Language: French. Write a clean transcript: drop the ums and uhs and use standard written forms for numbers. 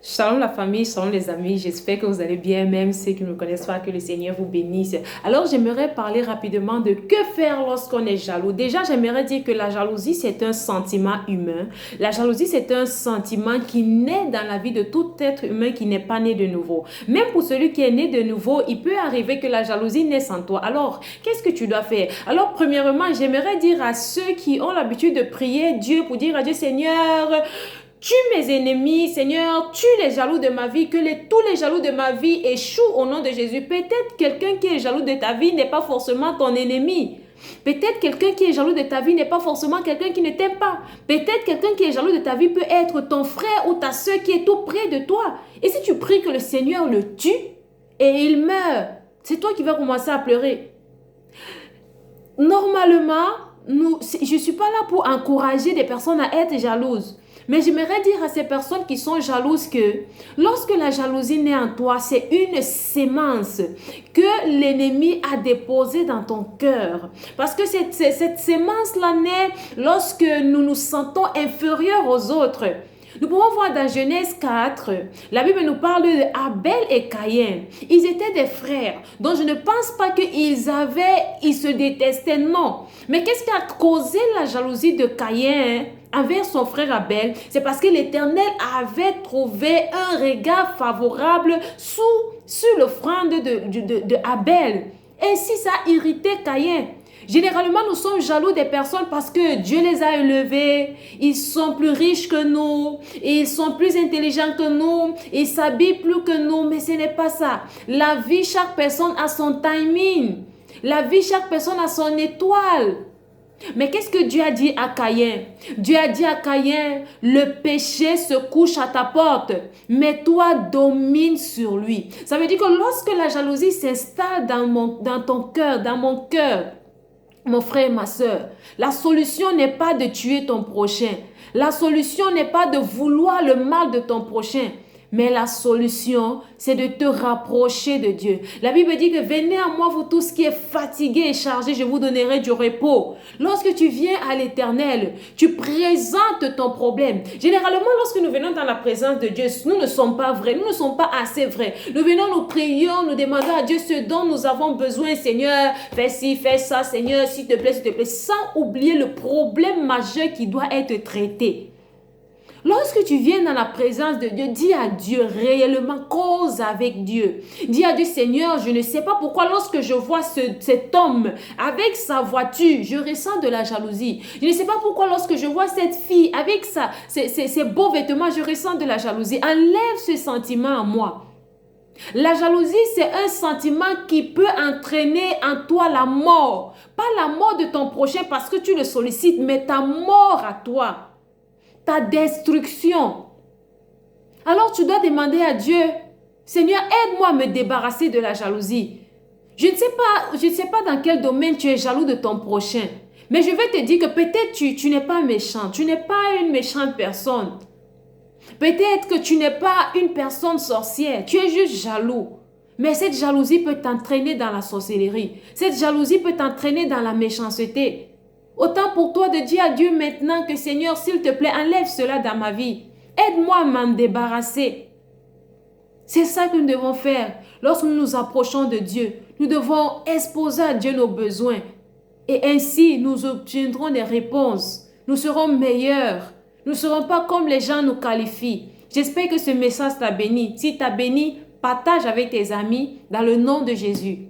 Shalom la famille, shalom les amis, j'espère que vous allez bien, même ceux qui ne me connaissent pas, que le Seigneur vous bénisse. Alors j'aimerais parler rapidement de que faire lorsqu'on est jaloux. Déjà, j'aimerais dire que la jalousie, c'est un sentiment humain. La jalousie, c'est un sentiment qui naît dans la vie de tout être humain qui n'est pas né de nouveau. Même pour celui qui est né de nouveau, il peut arriver que la jalousie naisse en toi. Alors, qu'est-ce que tu dois faire? Alors, premièrement, j'aimerais dire à ceux qui ont l'habitude de prier Dieu pour dire à Dieu, Seigneur, tue mes ennemis, Seigneur, tue les jaloux de ma vie, que tous les jaloux de ma vie échouent au nom de Jésus. Peut-être quelqu'un qui est jaloux de ta vie n'est pas forcément ton ennemi. Peut-être quelqu'un qui est jaloux de ta vie n'est pas forcément quelqu'un qui ne t'aime pas. Peut-être quelqu'un qui est jaloux de ta vie peut être ton frère ou ta soeur qui est tout près de toi. Et si tu pries que le Seigneur le tue et il meurt, c'est toi qui vas commencer à pleurer. Normalement, je ne suis pas là pour encourager des personnes à être jalouses. Mais j'aimerais dire à ces personnes qui sont jalouses que lorsque la jalousie naît en toi, c'est une sémence que l'ennemi a déposée dans ton cœur. Parce que cette sémence-là naît lorsque nous nous sentons inférieurs aux autres. Nous pouvons voir dans Genèse 4, la Bible nous parle d'Abel et Caïn. Ils étaient des frères, donc je ne pense pas qu'ils se détestaient, non. Mais qu'est-ce qui a causé la jalousie de Caïn envers son frère Abel? C'est parce que l'Éternel avait trouvé un regard favorable sur l'offrande de Abel. Ainsi, ça a irrité Caïn. Généralement, nous sommes jaloux des personnes parce que Dieu les a élevés, ils sont plus riches que nous, ils sont plus intelligents que nous, ils s'habillent plus que nous, mais ce n'est pas ça. La vie, chaque personne a son timing. La vie, chaque personne a son étoile. Mais qu'est-ce que Dieu a dit à Caïn? Dieu a dit à Caïn, le péché se couche à ta porte, mais toi domine sur lui. Ça veut dire que lorsque la jalousie s'installe dans ton cœur, dans mon cœur, mon frère, ma soeur, la solution n'est pas de tuer ton prochain. La solution n'est pas de vouloir le mal de ton prochain. Mais la solution, c'est de te rapprocher de Dieu. La Bible dit que venez à moi, vous tous qui êtes fatigués et chargés, je vous donnerai du repos. Lorsque tu viens à l'Éternel, tu présentes ton problème. Généralement, lorsque nous venons dans la présence de Dieu, nous ne sommes pas vrais, nous ne sommes pas assez vrais. Nous venons, nous prions, nous demandons à Dieu ce dont nous avons besoin. Seigneur, fais ci, fais ça, Seigneur, s'il te plaît, sans oublier le problème majeur qui doit être traité. Lorsque tu viens dans la présence de Dieu, dis à Dieu réellement, cause avec Dieu. Dis à Dieu, Seigneur, je ne sais pas pourquoi lorsque je vois cet homme avec sa voiture, je ressens de la jalousie. Je ne sais pas pourquoi lorsque je vois cette fille avec ses beaux vêtements, je ressens de la jalousie. Enlève ce sentiment en moi. La jalousie, c'est un sentiment qui peut entraîner en toi la mort. Pas la mort de ton prochain parce que tu le sollicites, mais ta mort à toi. Ta destruction. Alors tu dois demander à Dieu, Seigneur, aide-moi à me débarrasser de la jalousie. Je ne sais pas dans quel domaine tu es jaloux de ton prochain. Mais je vais te dire que peut-être tu n'es pas méchant. Tu n'es pas une méchante personne. Peut-être que tu n'es pas une personne sorcière. Tu es juste jaloux. Mais cette jalousie peut t'entraîner dans la sorcellerie. Cette jalousie peut t'entraîner dans la méchanceté. Autant pour toi de dire à Dieu maintenant que Seigneur, s'il te plaît, enlève cela dans ma vie. Aide-moi à m'en débarrasser. C'est ça que nous devons faire. Lorsque nous nous approchons de Dieu, nous devons exposer à Dieu nos besoins. Et ainsi, nous obtiendrons des réponses. Nous serons meilleurs. Nous ne serons pas comme les gens nous qualifient. J'espère que ce message t'a béni. Si t'a béni, partage avec tes amis dans le nom de Jésus.